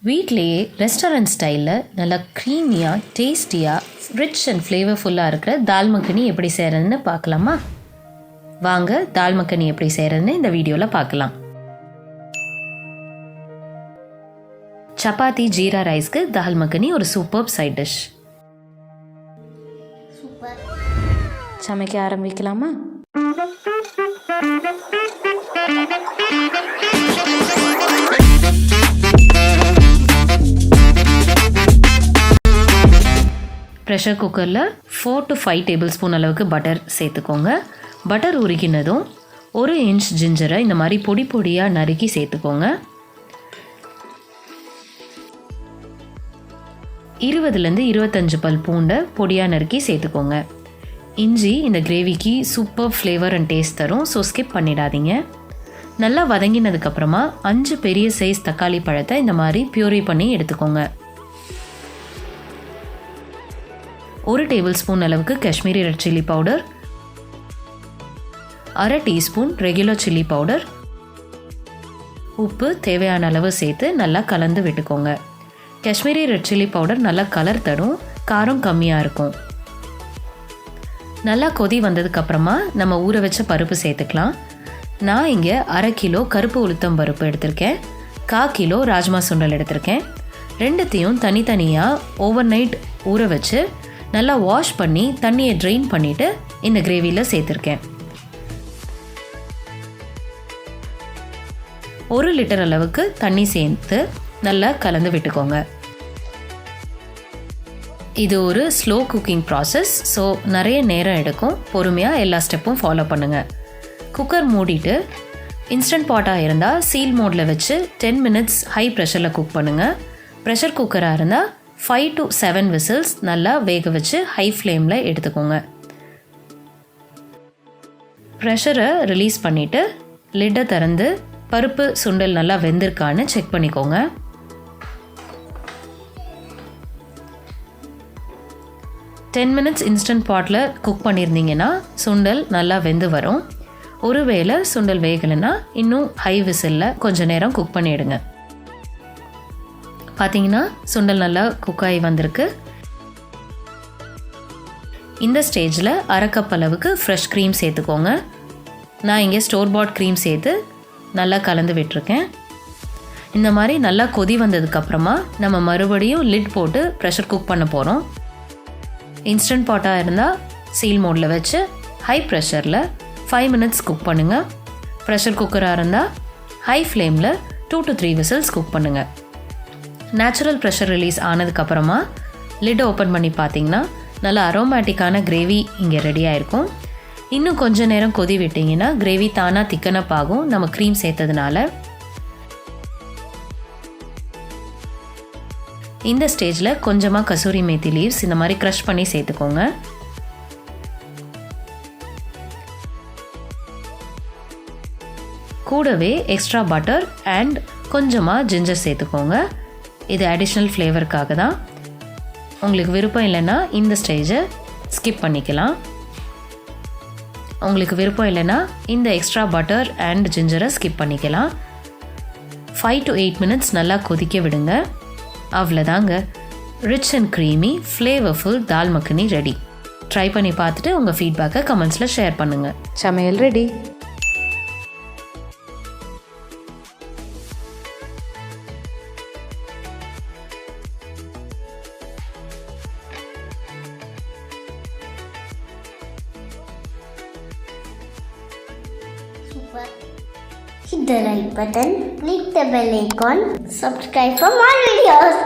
வீட்லேயே ரெஸ்டாரண்ட் ஸ்டைலில் நல்லா க்ரீமியாக டேஸ்டியாக ரிச் அண்ட் ஃப்ளேவர்ஃபுல்லாக இருக்கிற தால் மக்னி எப்படி செய்கிறதுன்னு பார்க்கலாமா? வாங்க தால் மக்னி எப்படி செய்கிறதுன்னு இந்த வீடியோவில் பார்க்கலாம். சப்பாத்தி ஜீரா ரைஸ்க்கு தால் மக்னி ஒரு சூப்பர் சைட் டிஷ். சமைக்க ஆரம்பிக்கலாமா? ப்ரெஷர் குக்கரில் 4 to 5 டேபிள் ஸ்பூன் அளவுக்கு பட்டர் சேர்த்துக்கோங்க. பட்டர் உருகினதும் 1 இன்ச் ஜிஞ்சரை இந்த மாதிரி பொடி பொடியாக நறுக்கி சேர்த்துக்கோங்க. 20 to 25 பல் பூண்டை பொடியாக நறுக்கி சேர்த்துக்கோங்க. இஞ்சி இந்த கிரேவிக்கு சூப்பர் ஃப்ளேவர் அண்ட் டேஸ்ட் தரும், ஸோ ஸ்கிப் பண்ணிடாதீங்க. நல்லா வதங்கினதுக்கப்புறமா 5 பெரிய சைஸ் தக்காளி பழத்தை இந்த மாதிரி பியூரி பண்ணி எடுத்துக்கோங்க. 1 டேபிள் ஸ்பூன் அளவுக்கு Kashmiri red chilli powder, 1/2 teaspoon regular chilli powder, உப்பு தேவையான அளவு சேர்த்து நல்லா கலந்து விட்டுக்கோங்க. காஷ்மீரி ரெட் சில்லி பவுடர் நல்லா கலர் தரும், காரம் கம்மியாக இருக்கும். நல்லா கொதி வந்ததுக்கப்புறமா நம்ம ஊற வச்ச பருப்பு சேர்த்துக்கலாம். நான் இங்கே 1/2 கிலோ கருப்பு உளுத்தம் பருப்பு எடுத்திருக்கேன், 1/4 கிலோ ராஜ்மா சுண்டல் எடுத்திருக்கேன். ரெண்டுத்தையும் தனித்தனியாக ஓவர் நைட் ஊற வச்சு நல்லா வாஷ் பண்ணி தண்ணியை ட்ரெயின் பண்ணிவிட்டு இந்த கிரேவியில் சேர்த்துருக்கேன். 1 லிட்டர் அளவுக்கு தண்ணி சேர்த்து நல்லா கலந்து விட்டுக்கோங்க. இது ஒரு ஸ்லோ குக்கிங் ப்ராசஸ், ஸோ நிறைய நேரம் எடுக்கும். பொறுமையாக எல்லா ஸ்டெப்பும் ஃபாலோ பண்ணுங்கள். குக்கர் மூடிட்டு இன்ஸ்டன்ட் பாட்டாக இருந்தால் சீல் மோடில் வச்சு 10 மினிட்ஸ் ஹை ப்ரெஷரில் குக் பண்ணுங்கள். ப்ரெஷர் குக்கராக இருந்தால் 5 to 7 விசில்ஸ் நல்லா வேக வச்சு ஹை ஃப்ளேமில் எடுத்துக்கோங்க. ப்ரெஷரை ரிலீஸ் பண்ணிவிட்டு லிட்டை திறந்து பருப்பு சுண்டல் நல்லா வெந்திருக்கான்னு செக் பண்ணிக்கோங்க. டென் மினிட்ஸ் இன்ஸ்டன்ட் பாட்டில் குக் பண்ணியிருந்தீங்கன்னா சுண்டல் நல்லா வெந்து வரும். ஒருவேளை சுண்டல் வேகலைன்னா இன்னும் ஹை விசிலில் கொஞ்சம் நேரம் குக் பண்ணிவிடுங்க. பார்த்தீங்கன்னா சுண்டல் நல்லா குக்காகி வந்திருக்கு. இந்த ஸ்டேஜில் 1/2 கப் அளவுக்கு ஃப்ரெஷ் க்ரீம் சேர்த்துக்கோங்க. நான் இங்கே ஸ்டோர் பாட் க்ரீம் சேர்த்து நல்லா கலந்து விட்டுருக்கேன். இந்த மாதிரி நல்லா கொதி வந்ததுக்கப்புறமா நம்ம மறுபடியும் லிட் போட்டு ப்ரெஷர் குக் பண்ண போகிறோம். இன்ஸ்டன்ட் பாட்டாக இருந்தால் சீல் மோடில் வச்சு ஹை ப்ரெஷரில் 5 மினிட்ஸ் குக் பண்ணுங்கள். ப்ரெஷர் குக்கராக இருந்தால் ஹை ஃப்ளேமில் 2 to 3 விசில்ஸ் குக் பண்ணுங்கள். நேச்சுரல் ப்ரெஷர் ரிலீஸ் ஆனதுக்கப்புறமா லிட் ஓப்பன் பண்ணி பார்த்தீங்கன்னா நல்லா அரோமேட்டிக்கான கிரேவி இங்கே ரெடியாக இருக்கும். இன்னும் கொஞ்சம் நேரம் கொதி விட்டிங்கன்னா கிரேவி தானாக திக்கனப் ஆகும் நம்ம க்ரீம் சேர்த்ததுனால. இந்த ஸ்டேஜில் கொஞ்சமாக கசூரி மேத்தி லீவ்ஸ் இந்த மாதிரி க்ரஷ் பண்ணி சேர்த்துக்கோங்க. கூடவே எக்ஸ்ட்ரா பட்டர் அண்ட் கொஞ்சமாக ஜிஞ்சர் சேர்த்துக்கோங்க. இது அடிஷ்னல் ஃப்ளேவருக்காக தான். உங்களுக்கு விருப்பம் இல்லைன்னா இந்த ஸ்டேஜை ஸ்கிப் பண்ணிக்கலாம். உங்களுக்கு விருப்பம் இல்லைன்னா இந்த எக்ஸ்ட்ரா பட்டர் அண்ட் ஜிஞ்சரை ஸ்கிப் பண்ணிக்கலாம். 5 to 8 மினிட்ஸ் நல்லா கொதிக்க விடுங்க. அவ்வளோதாங்க, rich and creamy flavourful dal makhani ready. Try பண்ணி பார்த்துட்டு உங்கள் ஃபீட்பேக்கை கமெண்ட்ஸில் ஷேர் பண்ணுங்கள். சமையல் ready. Hit the like button, click the bell icon, subscribe for more videos.